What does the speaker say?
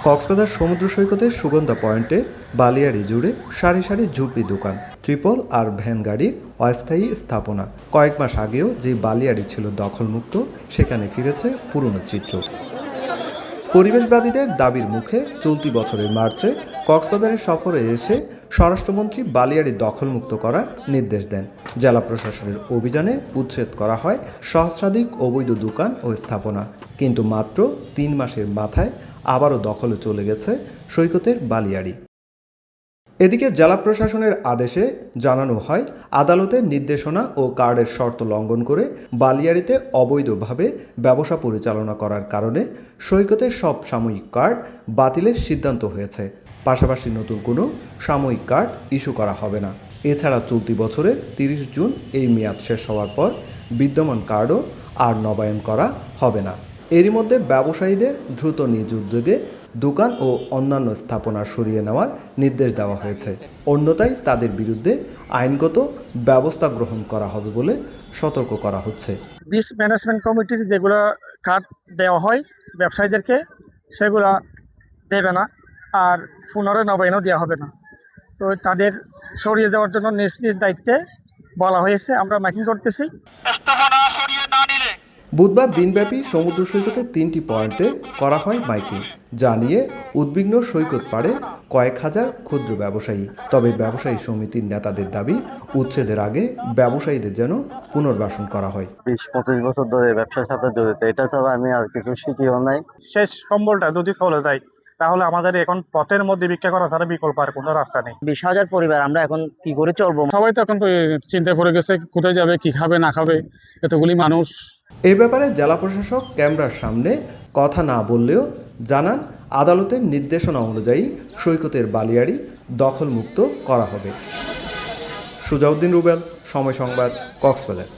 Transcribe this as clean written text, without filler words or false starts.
কক্সবাজার সমুদ্র সৈকতের সুগন্ধা পয়েন্টে বালিয়াড়ি জুড়ে সারি সারি ঝুপড়ি দোকান, ট্রিপল আর ভ্যান গাড়ির অস্থায়ী স্থাপনা। কয়েক মাস আগেও যে বালিয়াড়ি ছিল দখলমুক্ত, সেখানে ফিরেছে পুরনো চিত্র। পরিবেশবাদীদের দাবির মুখে চলতি বছরের মার্চে কক্সবাজারের সফরে এসে স্বরাষ্ট্রমন্ত্রী বালিয়াড়ি দখলমুক্ত করার নির্দেশ দেন। জেলা প্রশাসনের অভিযানে উচ্ছেদ করা হয় সহস্রাধিক অবৈধ দোকান ও স্থাপনা, কিন্তু মাত্র 3 মাসের মাথায় আবারও দখলে চলে গেছে সৈকতের বালিয়াড়ি। এদিকে জেলা প্রশাসনের আদেশে জানানো হয়, আদালতের নির্দেশনা ও কার্ডের শর্ত লঙ্ঘন করে বালিয়াড়িতে অবৈধভাবে ব্যবসা পরিচালনা করার কারণে সৈকতের সব সাময়িক কার্ড বাতিলের সিদ্ধান্ত হয়েছে। পাশাপাশি নতুন কোনো সাময়িক কার্ড ইস্যু করা হবে না। এছাড়া চলতি বছরের 30 জুন এই মেয়াদ শেষ হওয়ার পর বিদ্যমান কার্ডও আর নবায়ন করা হবে না। এরই মধ্যে ব্যবসায়ীদের দ্রুত নিজ উদ্যোগে দোকান ও অন্যান্য স্থাপনা সরিয়ে নেওয়ার নির্দেশ দেওয়া হয়েছে, অন্যথায় তাদের বিরুদ্ধে আইনগত ব্যবস্থা গ্রহণ করা হবে বলে সতর্ক করা হচ্ছে। বিচ ম্যানেজমেন্ট কমিটির যেগুলো কার্ড দেওয়া হয় ব্যবসায়ীদেরকে, সেগুলো দেবে না, আর পুনরায় নবায়নও দেওয়া হবে না। তো তাদের সরিয়ে দেওয়ার জন্য নিজ নিজ দায়িত্বে বলা হয়েছে, আমরা মাইকিং করতেছি। বুধবার দিনব্যাপী সমুদ্র সৈকতের 3টি পয়েন্টে করা হয় মাইকিং, যা নিয়ে উদ্বিগ্ন সৈকত পাড়ের কয়েক হাজার ক্ষুদ্র ব্যবসায়ী। তবে ব্যবসায়ী সমিতির নেতাদের দাবি, উচ্ছেদের আগে ব্যবসায়ীদের যেন পুনর্বাসন করা হয়। 20-25 বছর ধরে ব্যবসার সাথে জড়িত, এটা ছাড়া আমি আর কিছু শিখিও নাই। শেষ সম্বলটা যদি চলে যায়, তাহলে আমাদের এখন পথের মধ্যে ভিক্ষা করা ছাড়া বিকল্প আর কোনো রাস্তা নেই। 20,000 পরিবার, আমরা এখন কি করে চলবো? সবাই তো এখন চিন্তায় পড়ে গেছে, কোথায় যাবে, কি খাবে না খাবে, এতগুলি মানুষ। এ ব্যাপারে জেলা প্রশাসক ক্যামেরার সামনে কথা না বললেও জানান, আদালতের নির্দেশনা অনুযায়ী সৈকতের বালিয়াড়ি দখলমুক্ত করা হবে। সুজাউদ্দিন রুবেল, সময় সংবাদ, কক্সবাজার।